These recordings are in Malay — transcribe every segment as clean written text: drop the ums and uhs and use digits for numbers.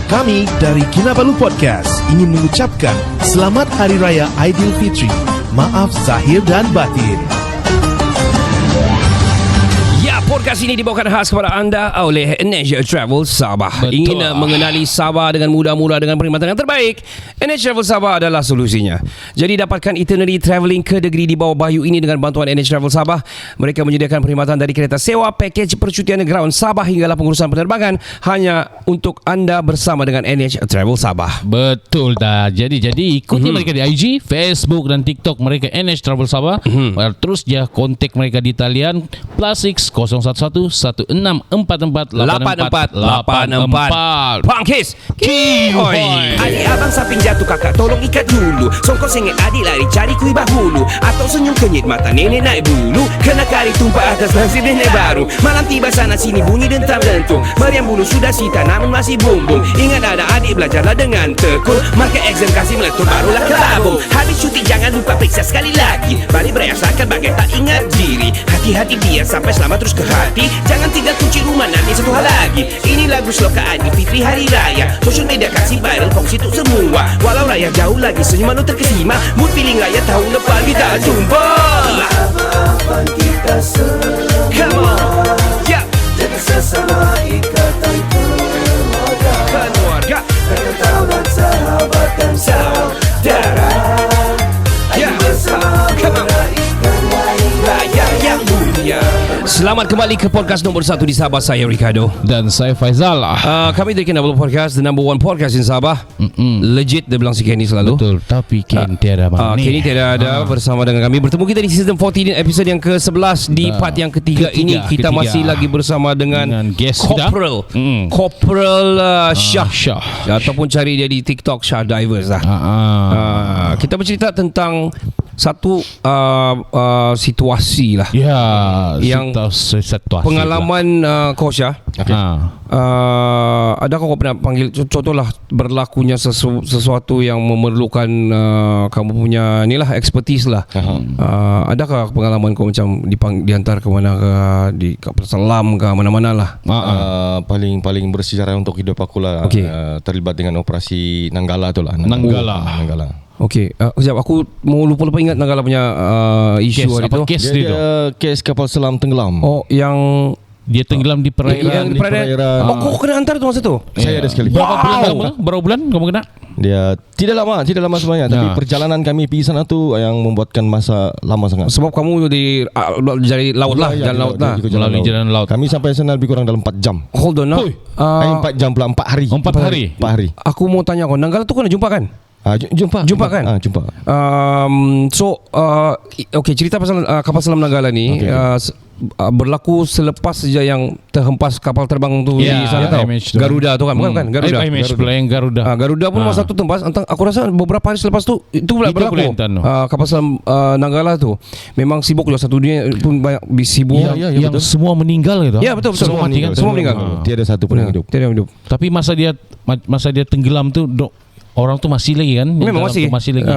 Kami dari Kinabalu Podcast ingin mengucapkan Selamat Hari Raya Aidilfitri. Maaf zahir dan batin. Podcast ini dibawakan khas kepada anda oleh NH Travel Sabah. Betul. Ingin mengenali Sabah dengan mudah-mudah dengan perkhidmatan yang terbaik? NH Travel Sabah adalah solusinya. Jadi dapatkan itinerary travelling ke negeri di bawah bayu ini dengan bantuan NH Travel Sabah. Mereka menyediakan perkhidmatan dari kereta sewa, pakej percutian ground Sabah hinggalah pengurusan penerbangan hanya untuk anda bersama dengan NH Travel Sabah. Betul dah. Jadi ikuti mereka di IG, Facebook dan TikTok mereka NH Travel Sabah. Terus je kontak mereka di talian +6 011 1644 8484. Pangkis Kihoy. Adik abang samping jatuh, kakak tolong ikat dulu. Songkok sengit adik lari cari kuih bahulu. Atau senyum kenyit mata nenek naik bulu. Kena kari tumpah atas nasi nenek baru. Malam tiba sana sini bunyi dentam dentung. Meriam bulu sudah sita namun masih bumbung. Ingat ada adik belajarlah dengan tekun. Maka exam kasih meletup barulah kelabung. Habis cuti jangan lupa periksa sekali lagi. Balik berasakan bagai tak ingat diri. Hati-hati biar sampai selamat terus ke hati. Jangan tinggal kunci rumah nanti satu hal lagi. Ini lagu sloka Aidilfitri Hari Raya. Social media kasih viral kongsi untuk semua. Walau raya jauh lagi senyuman lu terkesima. Mood feeling raya tahun depan kita jumpa. Maaf-maafan kita semua. Come on. Yeah. Jaga sesama ikatan keluarga. Mereka tahu dan sahabat dan saudara. Ayo bersama meraihkan hari raya yang mulia. Selamat kembali ke podcast nombor 1 di Sabah. Saya Ricardo Dan saya Faizal. kami dari Kinabalu Podcast, the number one podcast in Sabah. Legit dia bilang si Kenny selalu. Betul. Tapi Ken tiada mana. Kenny tidak ada bersama dengan kami. Bertemu kita di season 14 episode yang ke-11. Di part yang ketiga ini kita masih lagi bersama dengan guest kita. Corporal Shah. Shah. Ataupun cari dia di TikTok Shah Divers lah. Kita bercerita tentang satu situasi lah. Ya, Yang situasi pengalaman kau Syah. Adakah kau pernah panggil, contohlah berlakunya sesuatu yang memerlukan kamu punya ni lah, expertise lah. Adakah pengalaman kau macam dihantar ke mana ke, di kapal selam ke mana-mana lah? Paling bersejarah untuk hidup aku lah. Terlibat dengan operasi Nanggala tu lah. Nanggala. Okey, sekejap aku mau lupa ingat Nanggala punya isu hari tu. Dia kes kapal selam tenggelam. Oh, yang dia tenggelam di perairan. Di perairan. Oh, kau kena hantar tu masa tu? Saya ada sekali. Berapa bulan kamu kena? Dia tidak lama sebenarnya. Tapi perjalanan kami pergi sana tu yang membuatkan masa lama sangat. Sebab kamu di laut lah, jalan laut lah. Melalui jalan laut. Kami sampai sana lebih kurang dalam 4 jam. Hold on lah. 4 jam pula, 4 hari. 4 hari. 4 hari. Aku mau tanya kau, Nanggala tu kau nak jumpa kan? Jumpa kan? Jumpa. Okay, cerita pasal kapal selam Nanggala ni berlaku selepas saja yang terhempas kapal terbang tu di sana tau. Garuda tu kan, bukan kan? Garuda. Garuda pun masa tu tempas. Aku rasa beberapa hari selepas tu itu pula berlaku. Kapal selam Nanggala tu memang sibuk juga, satu dunia pun banyak sibuk. Yang semua meninggal gitu. Ya, betul. Semua meninggal. Tiada satu pun yang hidup. Tapi masa dia tenggelam tu orang tu masih lagi kan? Memang masih lagi.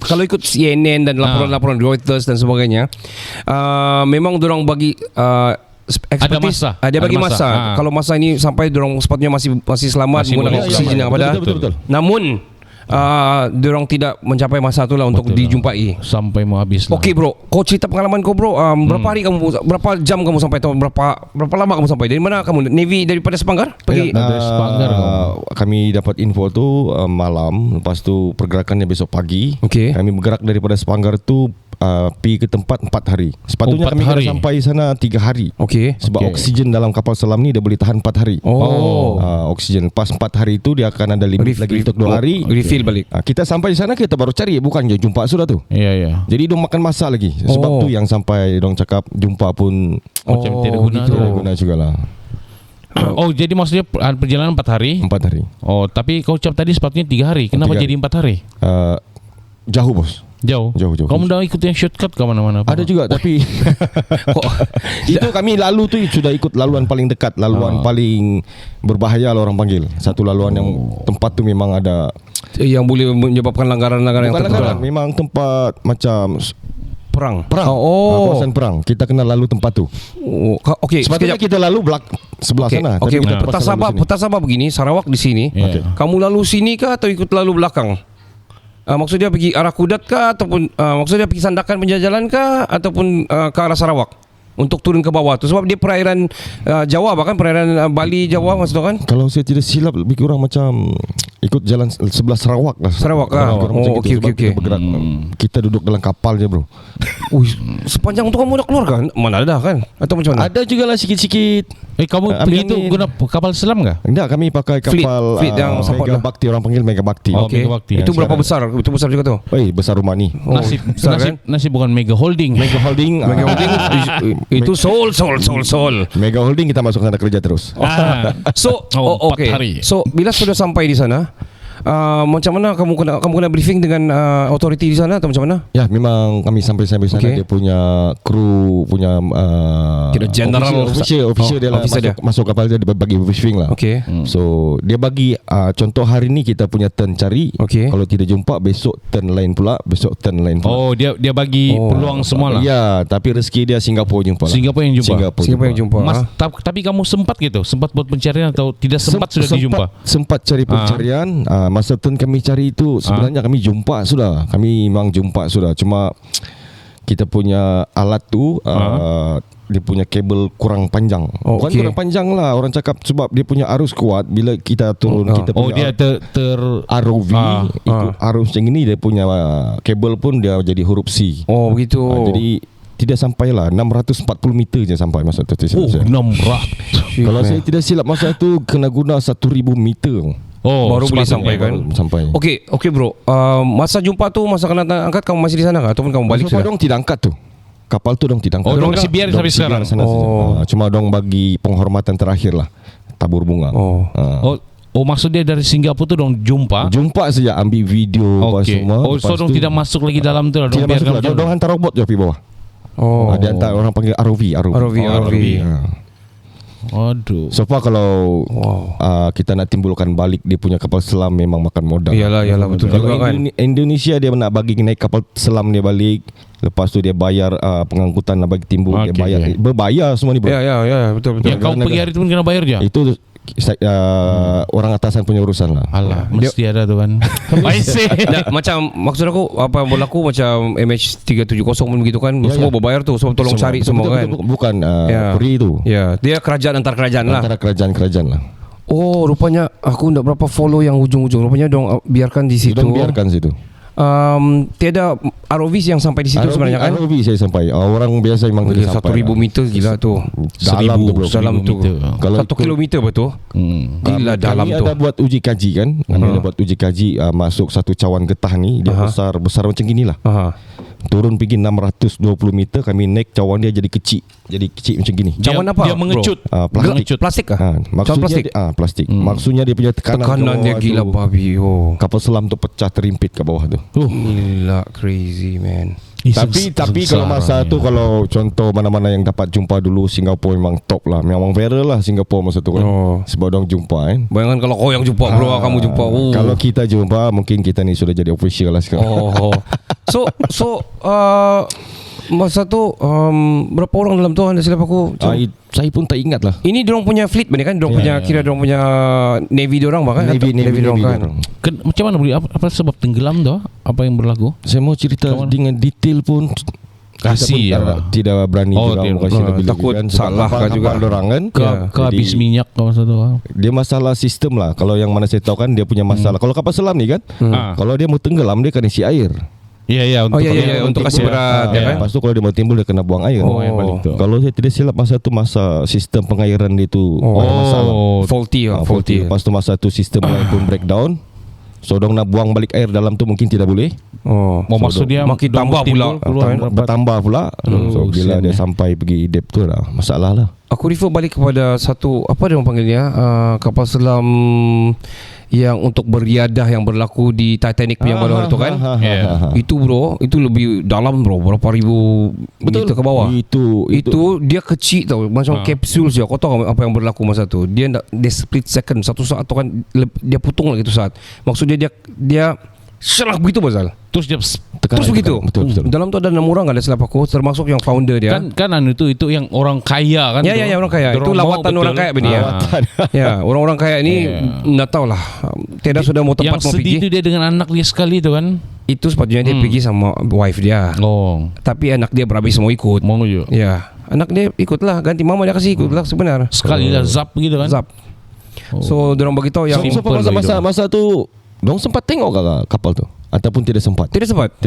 Kalau ikut CNN dan laporan-laporan Reuters dan sebagainya, memang dorang bagi expertise. Dia bagi masa. Kalau masa ini sampai dorang sepatutnya masih selamat menggunakan oksigen yang ada. Betul. Namun dorang tidak mencapai masa tu lah untuk dijumpai sampai mau habis lah. Okey bro, kau cerita pengalaman kau bro. Berapa jam kamu sampai atau berapa lama kamu sampai? Dari mana kamu? Navy daripada Sepanggar? Pergi Sepanggar. Kami dapat info tu malam. Lepas tu pergerakannya besok pagi. Kami bergerak daripada Sepanggar tu pergi ke tempat 4 hari. Sepatutnya kami kena sampai sana 3 hari. Sebab oksigen dalam kapal selam ni dia boleh tahan 4 hari. Oksigen pas 4 hari tu dia akan ada limit lagi untuk 2 hari. Refill balik. Kita sampai sana kita baru cari, bukan je jumpa sudah tu. Ya. Jadi dia makan masa lagi. Sebab tu yang sampai dong cakap jumpa pun macam tidak guna jugalah. Jadi maksudnya perjalanan 4 hari? 4 hari. Tapi kau ucap tadi sepatutnya 3 hari. Kenapa jadi 4 hari? Jauh bos. Jauh. Kamu dah ikut yang shortcut ke mana-mana? Ada juga tapi itu kami lalu tu sudah ikut laluan paling dekat, laluan paling berbahaya lah orang panggil. Satu laluan yang tempat tu memang ada yang boleh menyebabkan langgaran-langgaran yang tertentu. Memang tempat macam perang. Kawasan perang. Kita kena lalu tempat tu. Okey, sepatutnya kita lalu sebelah sana. Okey, peta Sabah begini, Sarawak di sini. Kamu lalu sini kah atau ikut lalu belakang? Maksudnya pergi arah Kudat kah ataupun maksudnya pergi Sandakan Penjajalan kah ataupun ke arah Sarawak untuk turun ke bawah tu, sebab dia perairan Jawa, bahkan perairan Bali Jawa maksud kan? Kalau saya tidak silap lebih kurang macam ikut jalan sebelah Sarawak lah. Sarawak ah. Okey. Bergerak. Kita duduk dalam kapal je bro. Sepanjang tu kamu nak keluar kan? Mana ada kan? Atau macam mana? Ada juga lah sikit-sikit. Kamu pergi tu guna kapal selam kah? Enggak, kami pakai kapal Fleet yang Mega Bakti, orang panggil Mega Bakti. Okey. Itu berapa besar? Itu besar juga tu. Besar rumah ni. Nasib bukan Mega Holding. Mega Holding. Itu Sol. Mega Holding kita masuk sana kerja terus. So, okey. So, bila sudah sampai di sana, macam mana kamu kena briefing dengan authority di sana atau macam mana? Ya, memang kami sampai sana dia punya kru punya general official dia lah masuk kapal dia bagi briefing lah. Okey. So dia bagi contoh hari ni kita punya turn cari. Kalau tidak jumpa besok turn lain pula, besok turn lain pula. Oh, dia bagi peluang semua lah. Ya, tapi rezeki dia Singapura jumpa lah. Singapura yang jumpa. Mas, tapi kamu sempat gitu? Sempat buat pencarian atau tidak sempat sudah dijumpa? Sempat cari pencarian. Masa turn kami cari itu sebenarnya kami jumpa sudah. Kami memang jumpa sudah. Cuma kita punya alat tu dia punya kabel kurang panjang. Bukan kurang panjang lah, orang cakap sebab dia punya arus kuat. Bila kita turun kita punya dia ROV ikut arus macam ini, dia punya kabel pun dia jadi huruf C. Begitu. Jadi tidak sampailah 640 meter je sampai masa tu. 600. Kalau saya tidak silap masa tu kena guna 1000 meter. Baru boleh sampai kan? Sampai. Okey bro. Masa jumpa tu, masa kena angkat, kamu masih di sana kah ataupun kamu balik sudah? Dong tidak angkat tu. Kapal tu dong tidak angkat. Dong masih biar sampai sekarang. Cuma dong bagi penghormatan terakhir lah, tabur bunga. Maksud dia dari Singapura tu dong jumpa saja, ambil video semua. So dong tidak masuk lagi dalam tu lah. Tidak masuk lah. Dong hantar robot je pergi bawah. Dia hantar, orang panggil ROV. Aduh. So far kalau kita nak timbulkan balik dia punya kapal selam memang makan modal. Iyalah betul kalau juga kan. Indonesia dia nak bagi naik kapal selam dia balik, lepas tu dia bayar pengangkutan nak bagi timbul, dia bayar. Berbayar semua ni bro. Ya betul. Yang kau pergi hari tu pun kena bayar je. Itu orang atasan punya urusan lah. Alah, mesti ada tu kan. Macam maksud aku apa yang berlaku macam MH370 pun begitu kan. Semua berbayar tu, semua tolong cari semua kan. Bukan free tu. Ya, dia kerajaan antar kerajaan lah. Antara kerajaan lah. Rupanya aku tak berapa follow yang ujung-ujung. Rupanya dong biarkan di situ. Dong biarkan situ. Tiada ROV yang sampai di situ sebenarnya kan? ROV saya sampai. Orang biasa memang tidak sampai. 1000 meter gila tu. Dalam tu. Kalau 1 kilometer betul. Gila dalam tu. Kami ada buat uji kaji kan. Kami ada buat uji kaji masuk satu cawan getah ni, dia besar macam ginilah. Turun pergi 620 meter, kami naik cawan dia jadi kecil macam gini. Cawan apa? Dia mengecut. Plastik kah? Maksudnya plastik. Maksudnya dia punya tekanan dia gila babi. Kapal selam tu pecah terimpit ke bawah tu. Gila crazy man. Tapi kalau masa tu, kalau contoh mana-mana yang dapat jumpa dulu, Singapura memang top lah. Memang viral lah Singapura masa tu kan. Sebab dong jumpa kan. Bayangkan kalau kau yang jumpa bro, kamu jumpa. Kalau kita jumpa, mungkin kita ni sudah jadi official lah sekarang. So masa tu berapa orang dalam tu anda silap aku? Saya pun tak ingat lah. Ini diorang punya fleet benar kan? Diorang punya kira diorang punya navy diorang bahkan. Navy diorang kan. Macam mana boleh apa sebab tenggelam tu? Apa yang berlaku? Saya mau cerita dengan detail pun kasih tidak berani juga kasih lebih takut kan, salah kan juga orang kan ke habis minyak masa tu. Dia masalah sistem lah. Kalau yang mana saya tahu kan dia punya masalah. Kalau kapal selam ni kan, kalau dia mau tenggelam dia kena isi air. Untuk kasih berat kan. Lepas tu kalau dia mau timbul dia kena buang air. Kalau saya tidak silap masa tu masa sistem pengairan dia tu masalah. Faulty. Lepas tu masa tu sistem lain pun breakdown. So dong nak buang balik air dalam tu mungkin tidak boleh. Maksud dia makin tambah pula. Bertambah pula. So bila dia sampai pergi depth tu lah masalah lah. Aku refer balik kepada satu, apa dia orang panggilnya, kapal selam yang untuk beriadah yang berlaku di Titanic yang baru itu kan. Itu bro, itu lebih dalam bro, berapa ribu meter ke bawah. Itu dia kecil tau, macam kapsul je. Kau tahu apa yang berlaku masa tu? Dia split second, satu saat tu kan dia putung lagi tu saat. Maksudnya dia Selang begitu Bazal. Terus dia terus begitu. Betul. Dalam tu ada 6 orang ada silap aku, termasuk yang founder dia. Kan itu yang orang kaya kan. Ya orang kaya. Itu lawatan orang kaya begini ya. Ya, orang-orang kaya ini enggak tahu lah. Tiada sudah mau tempat mau pergi. Yang sedih itu dia dengan anak dia sekali itu kan. Itu sepatutnya dia pergi sama wife dia. Tapi anak dia berhabis mau ikut. Mau juga. Ya, anak dia ikutlah, ganti mama dia kasih ikutlah sebenarnya. Sekali lah zap gitu kan. Zap. So dorang beritahu yang masa tu dong sempat tengok kakak kapal tu ataupun tidak sempat? Tidak sempat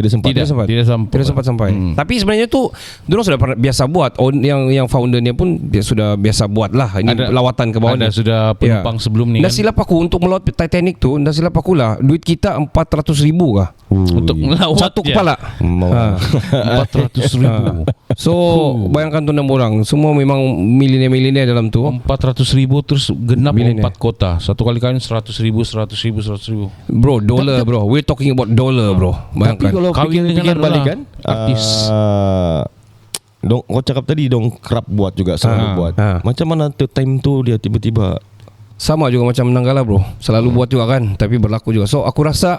sampai. Tapi sebenarnya tu dorang sudah biasa buat. Yang foundernya pun dia sudah biasa buat lah. Ini ada, lawatan ke bawah. Ada sudah penumpang sebelum ni. Dah silap aku untuk melawat Titanic tu, dah silap aku lah. Duit kita 400,000 kah? Untuk melawat satu kepala. 400,000. So bayangkan tu 6 orang, semua memang milioner dalam tu. 400,000 terus genap 4 kota. Satu kali kain 100,000. Bro, dollar bro. We're talking about dollar bro. Bayangkan. Tapi kalau fikir balik kan, artis. Dong, kau cakap tadi dong kerap buat juga, selalu buat. Macam mana tu time tu dia tiba-tiba? Sama juga macam Nanggala bro, selalu buat juga kan, tapi berlaku juga. So aku rasa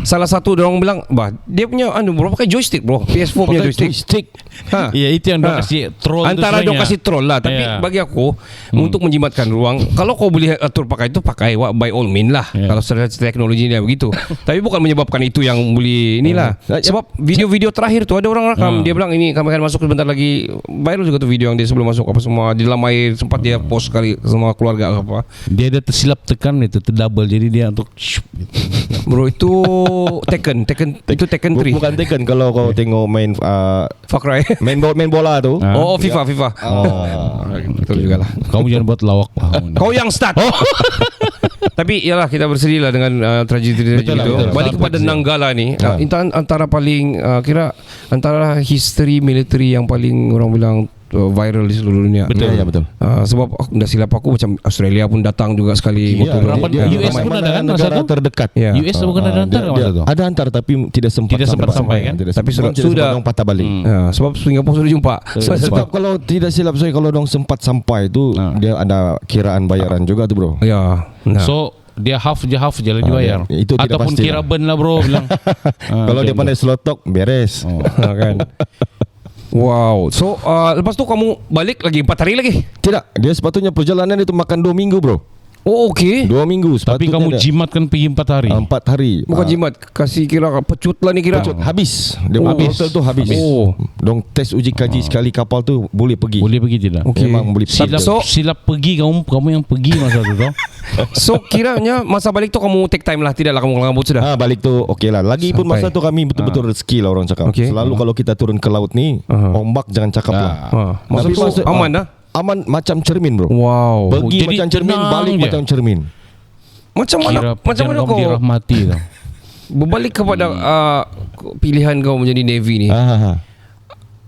salah satu orang bilang, bah dia punya bro pakai joystick bro, PS4 punya joystick. Ya itu yang dong kasih troll. Antara dong kasih troll lah, tapi bagi aku untuk menjimatkan ruang, kalau kau boleh atur pakai itu pakai by all means lah. Kalau secara teknologi dia begitu. Tapi bukan menyebabkan itu yang boleh inilah. Sebab video-video terakhir tu ada orang rakam, dia bilang ini kami akan masuk sebentar lagi. Viral juga tu video yang dia sebelum masuk apa semua di dalam air, sempat dia post sekali sama keluarga apa. Dia ada tersilap tekan itu terdouble, jadi dia untuk bro itu Taken itu Taken 3. Bukan Taken kalau kau tengok main Far Cry main bola tu. FIFA. Betul juga lah. Kamu jangan buat lawak. Kau yang start. Tapi ialah kita bersedih lah dengan tragedi itu. Balik kepada Nanggala ni, antara paling kira antara history military yang paling orang bilang viral di seluruh dunia. Betul. Ya, betul. Sebab dah silap aku macam Australia pun datang juga sekali. US pun ada kan negara terdekat. US bukan ada hantar masa tu. Ada hantar tapi tidak sempat sampai kan. Tapi sudah patah balik. Sebab Singapura sudah jumpa. Sebab kalau tidak silap saya, kalau dong sempat sampai tu dia ada kiraan bayaran juga tu bro. Ya. So dia half je lah dibayar. Itu tidak ataupun pasti kira ben lah bro bilang. Kalau dia pandai slotok beres. Kan. Wow. So lepas tu kamu balik lagi 4 hari lagi? Tidak, dia sepatutnya perjalanan itu makan 2 minggu bro. Oh okey. 2 minggu. Tapi kamu jimatkan pergi 4 hari. 4 hari. Bukan jimat, kasih kira pecut lah ni kira. Pecut habis. Dia hotel tu habis. Dong tes uji kaji sekali kapal tu boleh pergi. Boleh pergi tidak? Okay. Memang boleh pergi. Silap pergi kamu yang pergi masa tu tau. So kiranya masa balik tu kamu take time lah, tidaklah kamu ngambut sudah. Balik tu okey lah. Lagi pun masa tu kami betul-betul rezeki lah orang cakap. Selalu kalau kita turun ke laut ni, ombak jangan cakap lah. Masa tu aman dah. Aman macam cermin bro. Wow. Pergi macam cermin, balik macam cermin. Macam mana kau dirahmati tau. Berbalik kepada pilihan kau menjadi Navy ni.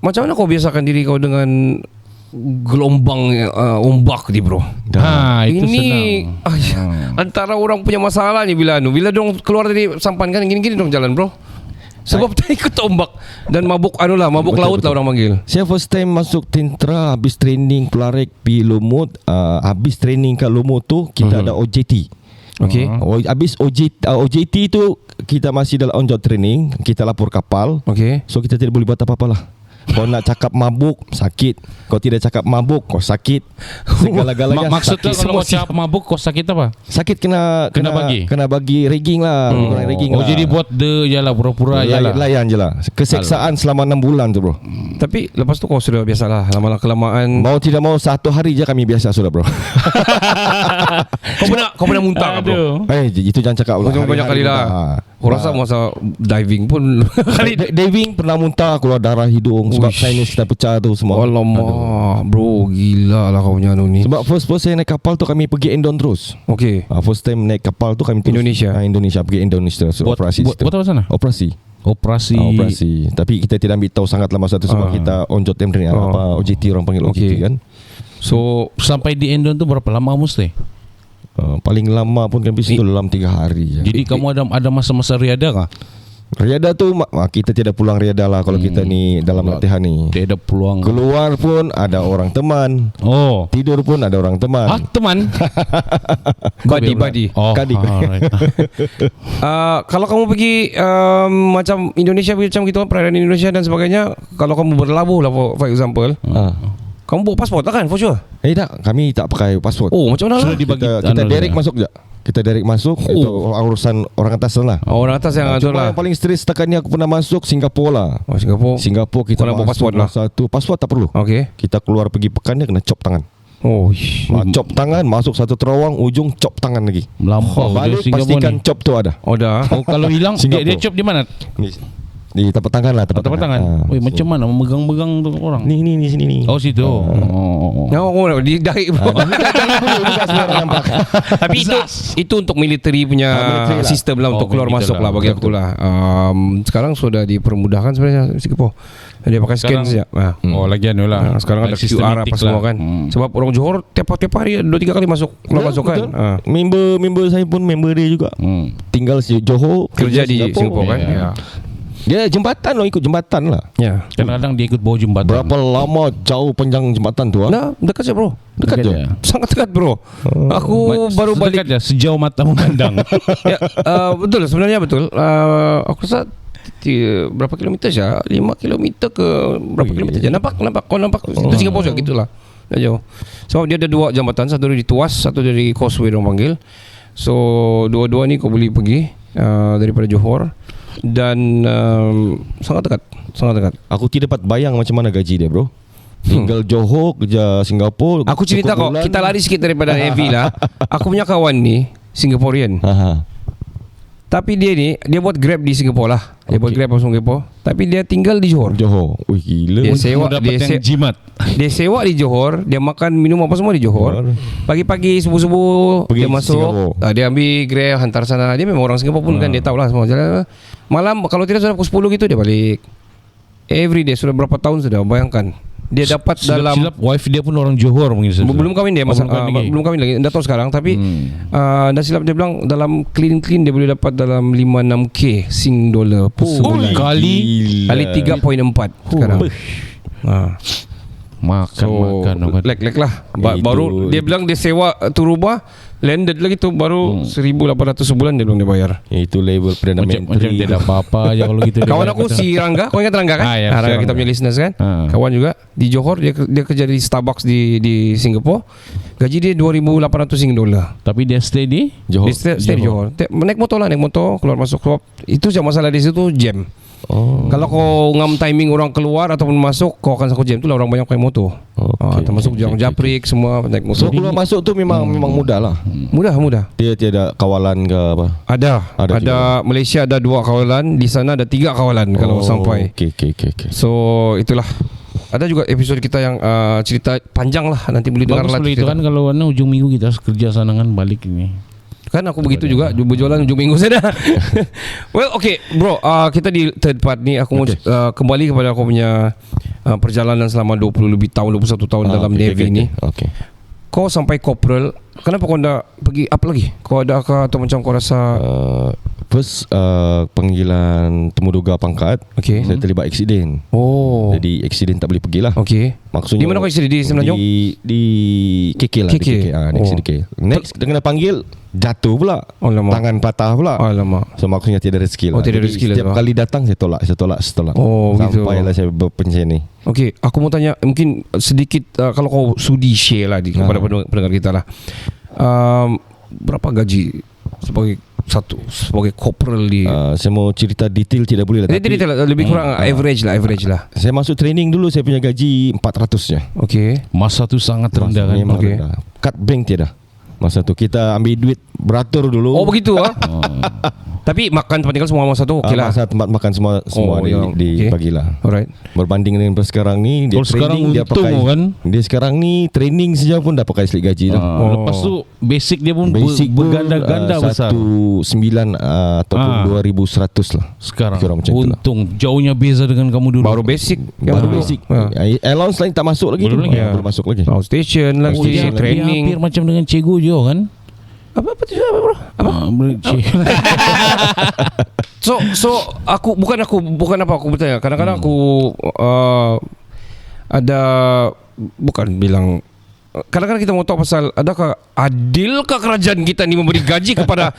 Macam mana kau biasakan diri kau dengan gelombang ombak ni bro? Itu ini senang. antara orang punya masalah ni bila dong keluar dari sampan kan gini-gini dong jalan bro. Sebab tak ikut ombak dan mabuk mabuk laut lah orang panggil. Saya first time masuk tentera, habis training Pelarek pi Lumut, habis training kat Lumut tu kita ada OJT. Okey. Habis OJT tu kita masih dalam on job training, kita lapor kapal. Okey. So kita tidak boleh buat apa-apa lah. Kau nak cakap mabuk, sakit. Kau tidak cakap mabuk, kau sakit. Segala-galanya maksudnya kalau kau cakap mabuk, kau sakit apa? Sakit kena bagi rigging lah. Rigging lah. Jadi buat jalan pura-pura layan je lah. Keseksaan selama 6 bulan tu bro. Tapi lepas tu kau sudah biasalah, lama-lama kelamaan. Mau tidak mau 1 hari je kami biasa sudah bro. Kau pernah muntah bro? Itu jangan cakap lah. Banyak kali lah. Kau rasa masa diving pun diving pernah muntah, keluar darah hidung. Sebab sinus kita pecah tu semua. Alamak bro, gila lah kau punya ni. Sebab first saya naik kapal tu kami pergi Endon terus. Okay. First time naik kapal tu kami terus Indonesia pergi Indonesia terus. Operasi buat apa sana? Operasi. Tapi kita tidak ambil tahu sangat lah masa tu. Sebab kita on job training OJT orang panggil OJT kan. So sampai di Endon tu berapa lama mesti? Paling lama pun kami situ dalam 3 hari. Jadi kamu ada masa-masa riada kah? Riadah tu kita tidak pulang riadah lah kalau kita ni dalam latihan ni. Tidak ada peluang. Keluar pun ada orang teman. Tidur pun ada orang teman. Teman. Buddy. Kadi. Kalau kamu pergi macam Indonesia macam gitu, perairan Indonesia dan sebagainya, kalau kamu berlabuh lah for example, kamu bawa pasport tak kan? For sure. Tak, kami tak pakai pasport. Macam mana lah? Kita direct masuk je. Kita direct masuk. Itu urusan orang atas lah. Orang atas yang atur lah. Yang paling stres setakat ni aku pernah masuk Singapura lah. Singapura kita bawa pasport lah. Satu pasport tak perlu. Kita keluar pergi pekan dia kena chop tangan. Chop tangan, masuk satu terowong, ujung chop tangan lagi. Melampau. Balik pastikan chop tu ada. Dah. Kalau hilang dia chop di mana? Di tapak tangan lah. Tapak tangan. Macam mana memegang-megang tu orang? Ni sini ni. Situ. Di dahi bro. Tapi itu untuk military punya sistem lah, untuk keluar masuk lah bagi aku lah. Sekarang sudah dipermudahkan sebenarnya Singapura. Dia pakai scan saja. Lagian lah. Sekarang ada QR apa semua kan. Sebab orang Johor tiap hari 2-3 kali masuk keluar masuk kan. Member saya pun member dia juga. Tinggal di Johor, kerja di Singapura kan. Dia jembatan loh, ikut jembatan lah. Kadang-kadang dia ikut bawah jembatan. Berapa lama jauh panjang jembatan tu? Dekat je bro. Dekat je. Sangat dekat bro. Aku baru balik je, sejauh mata memandang. Betul sebenarnya betul. Aku rasa berapa kilometer saja? 5 kilometer ke berapa kilometer je. Nampak. Kau nampak itu Singapura juga gitulah. Dah jauh. Sebab dia ada 2 jambatan, satu dari Tuas, satu dari Causeway orang panggil. So dua-dua ni kau boleh pergi daripada Johor. Dan sangat dekat. Aku tidak dapat bayang macam mana gaji dia bro. Tinggal Johor kerja Singapura. Aku cerita kau, kita lari sikit daripada AV lah. Aku punya kawan ni Singaporean. Tapi dia buat Grab di Singapura lah. Dia buat Grab di Singapura. Tapi dia tinggal di Johor. Wih gila. Dia sewa jimat. Dia sewa di Johor. Dia makan minum apa semua di Johor. Pagi-pagi subuh-subuh dia masuk. Dia ambil Grab hantar sana. Dia memang orang Singapura pun kan. Dia tahu lah semua jalan. Malam kalau tidak sudah pukul 10 gitu dia balik. Every day sudah berapa tahun sudah. Bayangkan. Dia dapat silap wife dia pun orang Johor mungkin. Belum kahwin dia belum kahwin lagi. Dah tahu sekarang. Tapi dah silap dia bilang dalam clean dia boleh dapat dalam 5-6K Sing dollar sebulan. Kali 3.4 sekarang. Makan lek lah. Baru dia bilang dia sewa tu rumah, landed lagi tu baru 1,800 sebulan dia bilang dia bayar. Itu label Perdana Menteri. Macam tidak apa-apa je kalau gitu. Kawan aku si Rangga, kau ingat Rangga kan? Rangga kita punya listeners kan? Kawan juga di Johor, dia kerja di Starbucks di Singapura. Gaji dia 2,800 Sing dollar. Tapi dia stay di Johor. Dia stay di Johor. Naik motor keluar masuk. Itu je masalah di situ jam. Kalau kau ngam timing orang keluar ataupun masuk, kau akan satu jam. Itulah orang banyak pakai motor. Termasuk Japrik semua naik motor. So keluar masuk tu memang mudah lah. Mudah. Dia tiada kawalan ke apa? Ada Malaysia ada 2 kawalan, di sana ada 3 kawalan kalau sampai. Okay. So itulah. Ada juga episod kita yang cerita panjang lah, nanti boleh dengar lah. Itu kan kalau ujung minggu kita kerja sana kan balik ini. Kan aku begitu juga berjualan ujung minggu saya dah. Well okay bro, kita di third part ni aku mau kembali kepada aku punya perjalanan selama 20 lebih tahun, 21 tahun dalam Navy ni. Kau sampai corporal, kenapa kau dah pergi up lagi? Kau ada ke atau macam kau rasa first panggilan temuduga pangkat, saya terlibat aksiden. Jadi aksiden tak boleh pergi lah. Maksudnya di mana kau aksiden? Di Semenanjung? Di KK lah. KK. Next dia kena panggil, jatuh pula. Tangan patah pula. So maksudnya tidak rezeki lah. Setiap kali datang saya tolak. Sampailah saya berpensiun ni. Aku mau tanya mungkin sedikit kalau kau sudi share lah kepada pendengar kita lah. Berapa gaji sebagai corporal di saya mau cerita detail tidak boleh lah. Detail lebih kurang average lah. Saya masuk training dulu saya punya gaji 400 je. Masa tu sangat rendah kan. Rendah. Cut bank tiada. Masa tu kita ambil duit beratur dulu. Begitu Tapi makan tempat tinggal semua masa tu lah. Masa tempat makan semua dibagilah. Alright. Berbanding dengan sekarang ni dia training dia pakai kan? Dia sekarang ni training saja pun dah pakai slip gaji dah. Lepas tu basic dia pun berganda-ganda besar. 1,900 ataupun 2,100 lah. Sekarang untung jauhnya beza dengan kamu dulu. Baru basic. Allowance lain tak masuk lagi. Belum masuk lagi. Station lagi training. Hampir macam dengan cikgu je kan. Apa tu bro? So aku bukan apa aku bertanya. Kadang-kadang aku ada bukan bilang. Kadang-kadang kita mau tahu pasal adakah adilkah kerajaan kita ni memberi gaji kepada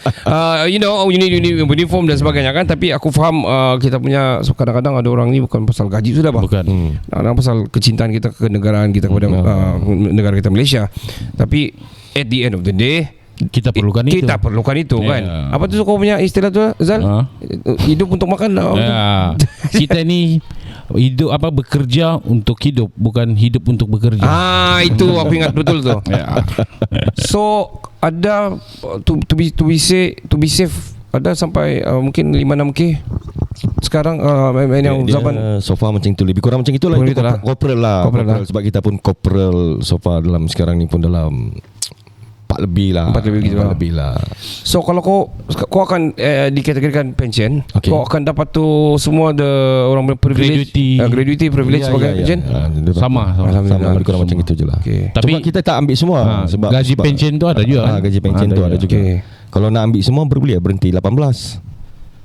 uniform dan sebagainya kan. Tapi aku faham kita punya kadang-kadang ada orang ni bukan pasal gaji sudah bah. Bukan. Kadang pasal kecintaan kita ke negaraan kita kepada negara kita Malaysia. Tapi at the end of the day kita perlukan itu. Kita perlukan itu kan. Apa tu kau punya istilah tu Zal? Hidup untuk makan. Kita ni hidup bekerja untuk hidup, bukan hidup untuk bekerja. Itu aku ingat betul tu. So ada to be safe ada sampai mungkin 5-6K sekarang yang zaman sofa macam tu lebih kurang macam itulah. Corporal lah. Sebab kita pun corporal sofa dalam sekarang ni pun dalam 4 lebih lah. So kalau kau akan dikategorikan pension, kau akan dapat tu semua orang privilege, gratuity privilege sebagai pension. Sama lebih kurang macam itu je lah. Tapi kita tak ambil semua sebab gaji pension tu ada juga. Gaji pension tu ada juga. Kalau nak ambil semua boleh berhenti 18.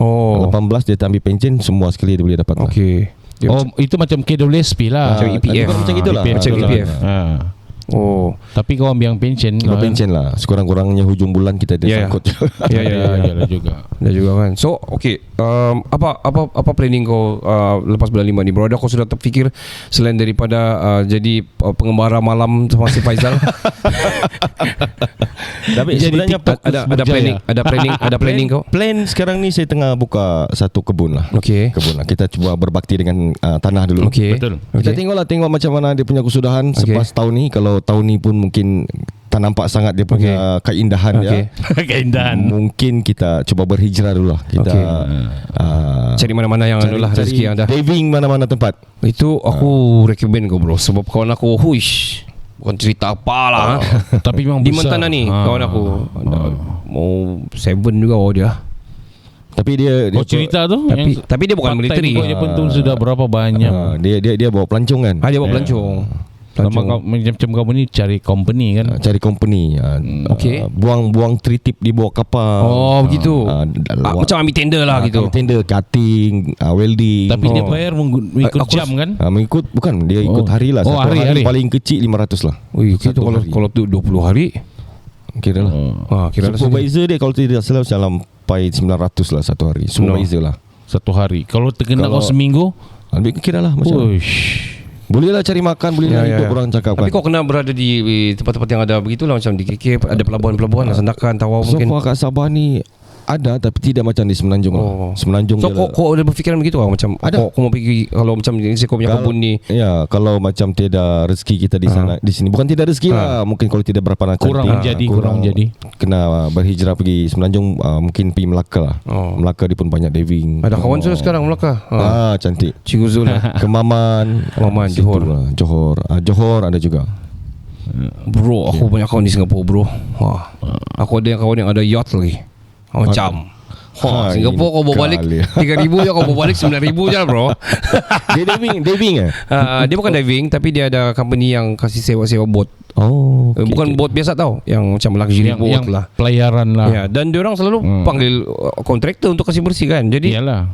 18 dia tak ambil pension, semua sekali dia boleh dapat. Itu macam KWSP lah. Macam EPF. Macam itulah. Macam EPF. Tapi kau ambil yang pension lah. Sekurang-kurangnya hujung bulan kita ada sangkut. Ya juga. Dah juga kan. So apa planning kau lepas bulan 5 ni bro? Ada kau sudah terfikir selain daripada jadi pengembara malam sama si Faizal? Tapi sebenarnya ada planning kau? Plan sekarang ni saya tengah buka satu kebun lah. Kebun lah. Kita cuba berbakti dengan tanah dulu. Betul. Kita tengok macam mana dia punya kesudahan selepas tahun ni. Kalau tahun ni pun mungkin tak nampak sangat dia punya keindahan ya. Keindahan. Mungkin kita cuba berhijrah dulu lah. Kita cari mana-mana yang adalah rezeki yang ada. Diving mana-mana tempat. Itu aku recommend kau bro. Sebab kawan aku bukan cerita apalah. Tapi memang di Montana ni kawan aku mau 7 juga dia. Tapi dia cerita tu tapi dia bukan military. Dia pun tu sudah berapa banyak. Dia bawa pelancong kan. Dia bawa pelancong. Macam kamu ni cari company kan. Cari company. Buang tritip di bawah kapal. Begitu. Macam ambil tender lah gitu. Ambil tender, cutting, welding. Tapi dia bayar mengikut jam kan? Mengikut bukan, dia ikut hari lah. Satu hari paling kecil 500 lah. Kalau tu 20 hari kira lah. Supervisor dia kalau tidak salah sampai 900 lah satu hari. Supervisor lah satu hari. Kalau terkena kau seminggu, lebih kira lah macam. Boleh lah cari makan, boleh lah ikut orang cakap kan. Tapi kau kena berada di tempat-tempat yang ada begitulah. Macam di KK ada pelabuhan-pelabuhan, Sandakan, Tawau mungkin. So kat Sabah ni ada tapi tidak macam di Semenanjung lah. Semenanjung. So kau ada berfikiran begitu lah? Macam kau mau pergi kalau macam ni kau punya kebun ni. Ya, kalau macam tiada rezeki kita di sana di sini. Bukan tidak rezeki lah, mungkin kalau tidak berapa nak kurang menjadi. Kena berhijrah pergi Semenanjung, mungkin pergi Melaka lah. Melaka dia pun banyak diving. Ada kawan sudah sekarang Melaka. Cantik. Cikgu Zul lah. Kemaman, Johor ada juga. Bro, aku banyak kawan di Singapura bro. Aku ada kawan yang ada yacht lagi. Macam Singapura kau bawa balik 3,000 je, kau bawa balik 9,000 je lah bro. Dia diving dia bukan diving, tapi dia ada company yang kasih sewa-sewa boat. Bukan boat biasa tau, yang macam luxury boat yang lah, pelayaran lah. Dan diorang selalu panggil kontraktor untuk kasih bersih kan. Jadi iyalah,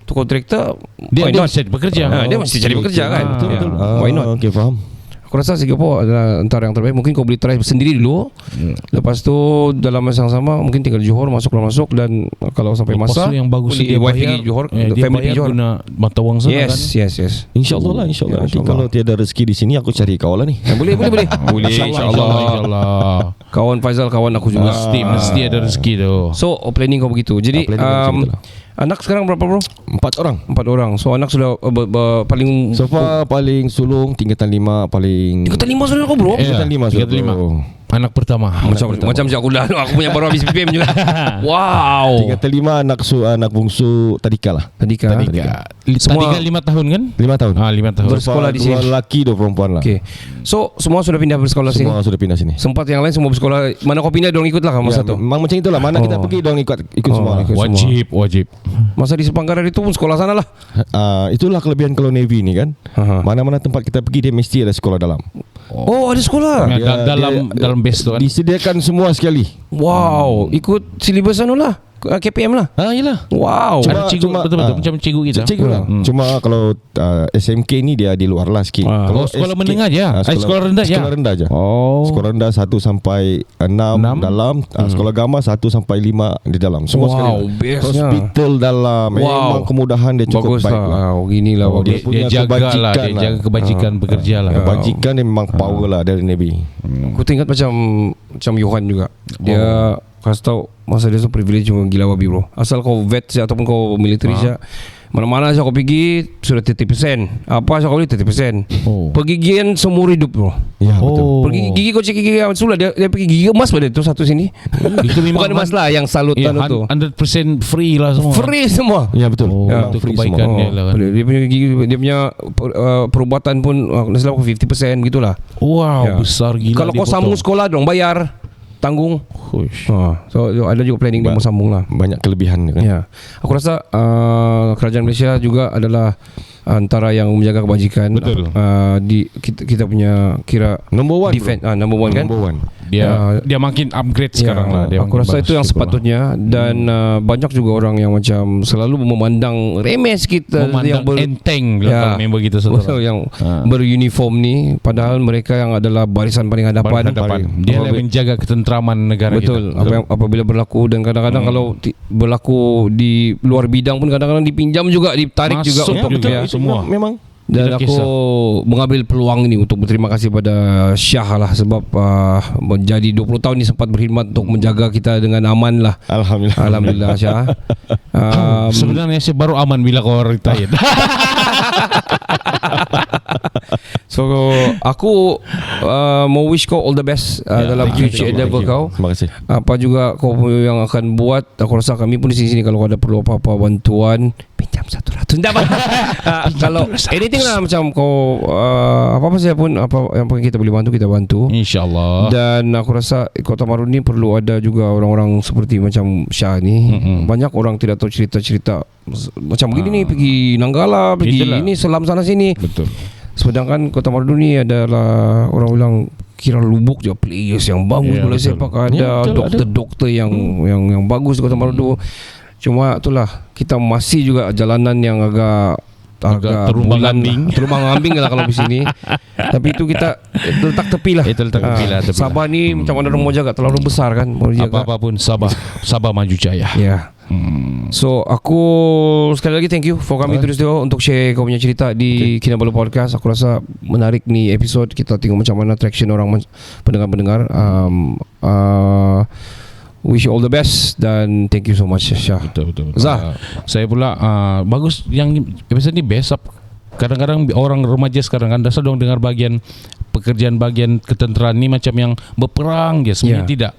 tu kontraktor dia mesti bekerja. Dia mesti cari bekerja kan. Betul. Why not? Okay, faham. Aku rasa Singapura adalah antara yang terbaik. Mungkin kau boleh try sendiri dulu. Lepas tu dalam masa yang sama mungkin tinggal Johor, masuk. Dan kalau sampai masa yang bagus dia bayar di Johor, family di Johor guna mata wang sana kan. Yes. InsyaAllah Nanti kalau tiada rezeki di sini aku cari kau lah ni. Boleh InsyaAllah. Kawan Faizal, kawan aku juga. Mesti ada rezeki tu. So planning kau begitu. Jadi anak sekarang berapa bro? 4 orang. 4 orang. So anak sudah paling so far paling sulung tingkatan 5 paling. Tingkatan 5 sudah kau bro? Tingkatan 5 sudah. Anak pertama. Macam aku dah. Aku punya baru habis PPM juga. Wow. Tingkatan 5 anak bungsu Tadika lah. Tadika 5 tahun kan? 5 tahun. 5 tahun. Bersekolah di sini. 2 lelaki 2 perempuan lah. Okay. So semua sudah pindah bersekolah sini. Semua sudah pindah sini. Sempat yang lain semua bersekolah. Mana kau pindah dorang ikut lah masa tu. Memang macam itulah. Mana kita pergi dorang ikut semua. Wajib. Masa di Sepanggaran itu pun sekolah sana lah. Itulah kelebihan kalau Navy ni kan. Mana-mana tempat kita pergi dia mesti ada sekolah dalam. Ada sekolah. Dalam base tu kan. Disediakan semua sekali. Wow, ikut silibus anu lah. KPM lah. Yelah. Wow. Ada cikgu betul-betul macam cikgu kita. Cikgu lah. Cuma kalau SMK ni dia di luar lah sikit. Kalau sekolah menengah je. Sekolah rendah je. Sekolah rendah je. Sekolah rendah 1 sampai 6 dalam. Sekolah agama 1 sampai 5 di dalam. Semua sekali. Hospital dalam. Memang kemudahan dia cukup baik lah. Gini lah. Dia jaga lah. Dia jaga kebajikan pekerja lah. Kebajikan dia memang power lah dari Navy. Aku teringat macam Johan juga. Dia kasih tahu masa dia tu privilege gila babi bro. Asal kau vet saja ataupun kau military saja, mana-mana saja kau pergi sudah 30%. Apa saja kau beli 30%. Pergigian seumur hidup bro. Ya betul. Pergi gigi kau cek gigi Sulah dia pergi gigi emas pada tu satu sini. Itu memang bukan emas lah yang salutan tu. 100% free lah semua. Free semua. Ya betul. Itu kebaikan dia lah kan. Dia punya gigi, dia punya perubatan pun nasib 50% gitulah. Wow, besar gila. Kalau kau sambung sekolah dong bayar. Tanggung. So ada juga planning dia mau sambung lah. Banyak kelebihan kan. Ya. Aku rasa kerajaan Malaysia juga adalah antara yang menjaga kebajikan. Betul. Di kita punya kira number one defense, number one kan. Dia makin upgrade sekarang lah. Aku rasa itu yang sepatutnya. Dan banyak juga orang yang macam selalu memandang remeh kita, memandang enteng belakang member kita saudara. Yang beruniform ni, padahal mereka yang adalah barisan paling hadapan. Dia yang menjaga ketentraman negara kita. Betul. Apabila berlaku, dan kadang-kadang kalau berlaku di luar bidang pun kadang-kadang dipinjam juga, ditarik masuk juga. Semua. Memang. Dan aku mengambil peluang ini untuk berterima kasih pada Syah lah, sebab menjadi 20 tahun ni sempat berkhidmat untuk menjaga kita dengan aman lah. Alhamdulillah Syah. Sebenarnya saya baru aman bila kau retired. So aku mau wish kau all the best dalam future endeavor kau. Terima kasih. Apa juga kau yang akan buat. Aku rasa kami pun di sini kalau ada perlu apa-apa bantuan, pinjam 100 dapat. Kalau anything lah macam kau apa-apa saja pun, apa yang kita boleh bantu kita bantu, InsyaAllah. Dan aku rasa Kota Maru ni perlu ada juga orang-orang seperti macam Syah ni. Banyak orang tidak tahu cerita-cerita macam begini ni, pergi Nanggala, pergi ini selam sana sini. Betul. Sedangkan Kota Marudu ni adalah orang bilang kira lubuk je players yang bagus bola sepak, ada doktor-doktor yang bagus di Kota Marudu. Cuma itulah, kita masih juga jalanan yang agak terumbang-ambing lah kalau di sini. Tapi itu kita letak tepi lah. Itu letak tepi lah. Sabah ni macam mana orang mau jaga, terlalu besar kan. Apa-apa pun Sabah maju jaya. Ya. So aku sekali lagi thank you for coming to the studio untuk share kau punya cerita di Kinabalu Podcast. Aku rasa menarik ni episode. Kita tengok macam mana traction orang pendengar-pendengar. Wish you all the best dan thank you so much Syah. Betul. Zah, saya pula bagus yang episode ni best up. Kadang-kadang orang remaja sekarang kan dasar dong dengar bagian pekerjaan bagian ketenteraan ni macam yang berperang je, sebenarnya tidak.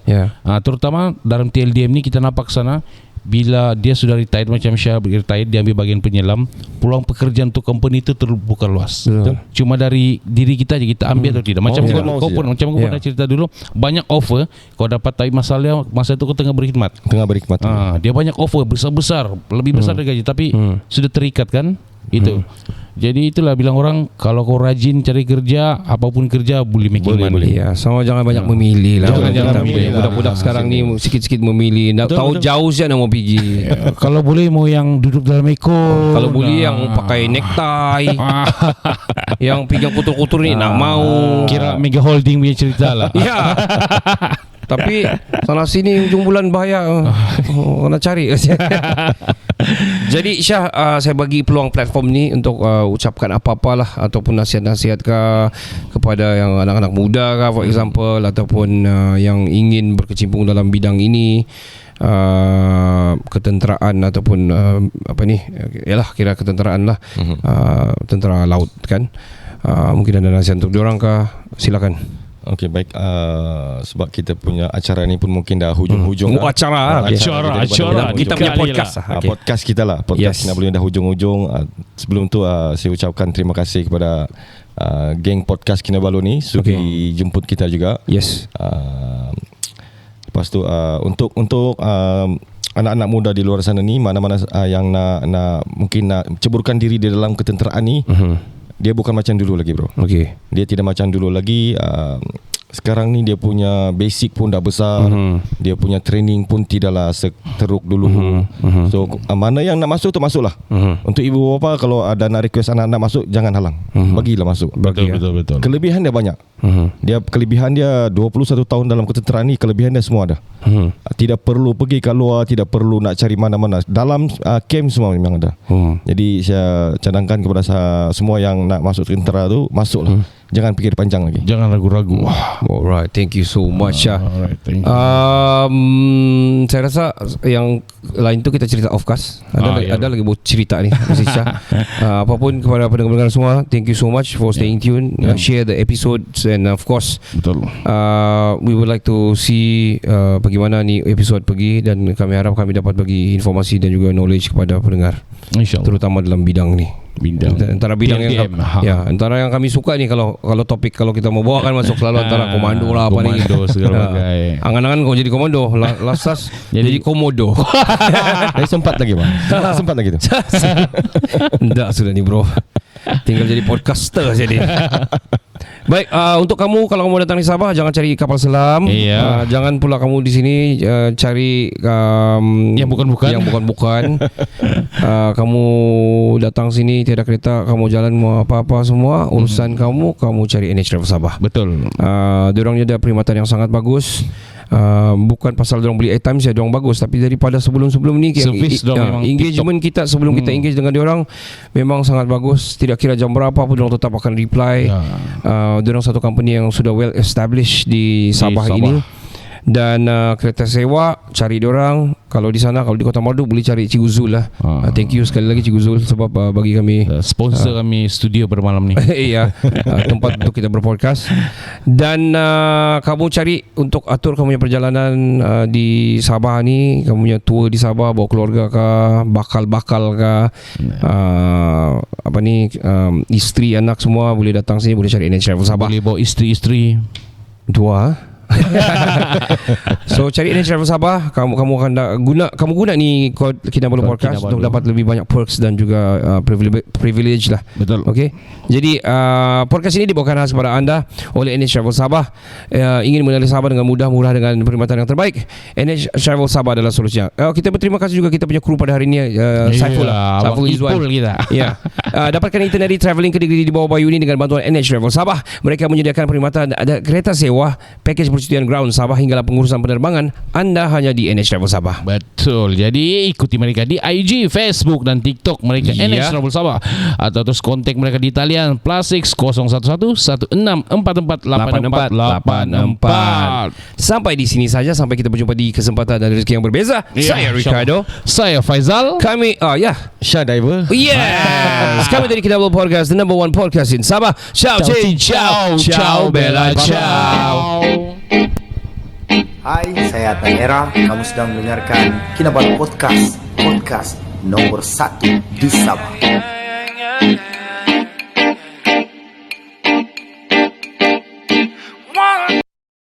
Terutama dalam TLDM ni kita nampak sana, bila dia sudah retired macam Syah retired, dia ambil bagian penyelam, peluang pekerjaan untuk company itu terbuka luas. Cuma dari diri kita aja kita ambil atau tidak. Macam kau pun pernah cerita dulu, banyak offer kau dapat, tapi masalah masa itu kau tengah berkhidmat. Dia banyak offer besar-besar, lebih besar dari gaji, tapi sudah terikat kan. Itu. Jadi itulah bilang orang, kalau kau rajin cari kerja, apapun kerja boleh making money. Ya, sama jangan banyak memilih lah. Jangan memilih. Budak-budak sekarang ni sikit-sikit memilih. Tahu jauh saja nak mau pergi. Kalau boleh mau yang duduk dalam ekor. Kalau boleh yang pakai necktie. Yang pinggang kutur-kutur ni nak mau. Kira Mega Holding punya cerita lah. Ya. Tapi sana sini ujung bulan bahaya. Kena cari. Jadi Syah, saya bagi peluang platform ni untuk ucapkan apa-apalah ataupun nasihat-nasihat kepada yang anak-anak muda for example, ataupun yang ingin berkecimpung dalam bidang ini, ketenteraan ataupun apa ni, yalah kira ketenteraan lah, tentera laut kan. Mungkin ada nasihat untuk diorang kah? Silakan. Okey, baik. Sebab kita punya acara ni pun mungkin dah hujung-hujung. Acara kita punya podcast lah. Podcast kita lah. Podcast kita boleh dah hujung-hujung. Sebelum tu saya ucapkan terima kasih kepada geng podcast Kinabalu ni sudi jemput kita juga. Lepas tu untuk anak-anak muda di luar sana ni, mana-mana yang nak mungkin nak ceburkan diri di dalam ketenteraan ni, dia bukan macam dulu lagi bro. Dia tidak macam dulu lagi. sekarang ni dia punya basic pun dah besar. Dia punya training pun tidaklah seteruk dulu. So mana yang nak masuk tu masuklah. Untuk ibu bapa kalau ada nak request anak nak masuk, jangan halang. Bagilah masuk. Betul. Kelebihan dia banyak. Dia kelebihan dia 21 tahun dalam ketenteraan ni, kelebihan dia semua ada. Tidak perlu pergi kat luar, tidak perlu nak cari mana-mana. Dalam camp semua memang ada. Jadi saya cadangkan kepada semua yang nak masuk tentera tu, masuklah. Jangan fikir panjang lagi. Jangan ragu-ragu. Alright, thank you so much. Alright, thank you. Saya rasa yang lain tu kita cerita off cast. Ada lagi buat cerita ni. Apapun kepada pendengar-pendengar semua, thank you so much for staying tuned. Share the episodes and of course, betul. We would like to see bagaimana ni episode pergi, dan kami harap kami dapat bagi informasi dan juga knowledge kepada pendengar. InsyaAllah. Terutama dalam bidang ni. Antara bidang antara yang kami suka ni kalau topik, kalau kita mau bawa kan masuk selalu antara komando lah, apa ni segala bagai. Angan-angan kau jadi komando, lasas jadi komodo. Sempat lagi bang. Sempat lagi tu. Enggak sudah ni bro. Tinggal jadi podcaster jadi. Baik, untuk kamu kalau kamu datang di Sabah, jangan cari kapal selam. Jangan pula kamu di sini cari yang bukan-bukan. Kamu datang sini tiada kereta, kamu jalan mau apa-apa semua urusan kamu cari NH Travel Sabah. Betul. Diorangnya ada perkhidmatan yang sangat bagus. Bukan pasal diorang beli airtime saja diorang bagus, tapi daripada sebelum ni engagement kita sebelum kita engage dengan diorang memang sangat bagus. Tidak kira jam berapa pun diorang tetap akan reply. Diorang satu company yang sudah well established di Sabah ini. Dan kereta sewa, cari diorang. Kalau di sana, kalau di Kota Merdu, boleh cari Cikgu Zul lah. Thank you sekali lagi Cikgu Zul sebab bagi kami sponsor kami studio bermalam ni. Iya, tempat untuk kita berpodcast. Dan kamu cari untuk atur kamu punya perjalanan di Sabah ni, kamu punya tour di Sabah, bawa keluarga kah, bakal kah, isteri anak semua boleh datang sini, boleh cari NH Travel Sabah. Boleh bawa isteri-isteri dua. So cari NH Travel Sabah, kamu akan guna ni Kinabalu Podcast untuk dapat lebih banyak perks dan juga privilege lah. Betul. Okay. Jadi podcast ini dibawakan khas kepada anda oleh NH Travel Sabah. Ingin mengenali Sabah dengan mudah, murah dengan perkhidmatan yang terbaik, NH Travel Sabah adalah solusinya. Kita berterima kasih juga kita punya kru pada hari ini, Saiful Izwan kita. Dapatkan itinerary travelling Kediri di bawah Bayu ini dengan bantuan NH Travel Sabah. Mereka menyediakan perkhidmatan ada kereta sewa, package percutian ground Sabah hinggalah pengurusan penerbangan anda hanya di NH Travel Sabah. Betul. Jadi ikuti mereka di IG, Facebook dan TikTok mereka NH Travel Sabah, atau terus kontak mereka di talian +6 011 16448484. Sampai di sini saja, sampai kita berjumpa di kesempatan dan rezeki yang berbeza. Saya Ricardo, saya Faizal, kami Syah Diver. Yes. Kami dari Kinabalu Podcast, the number one podcast in Sabah. Ciao, ciao, bella, ciao. Hai, saya Tanera. Kamu sedang mendengarkan Kinabalu Podcast, podcast nomor 1 di Sabah.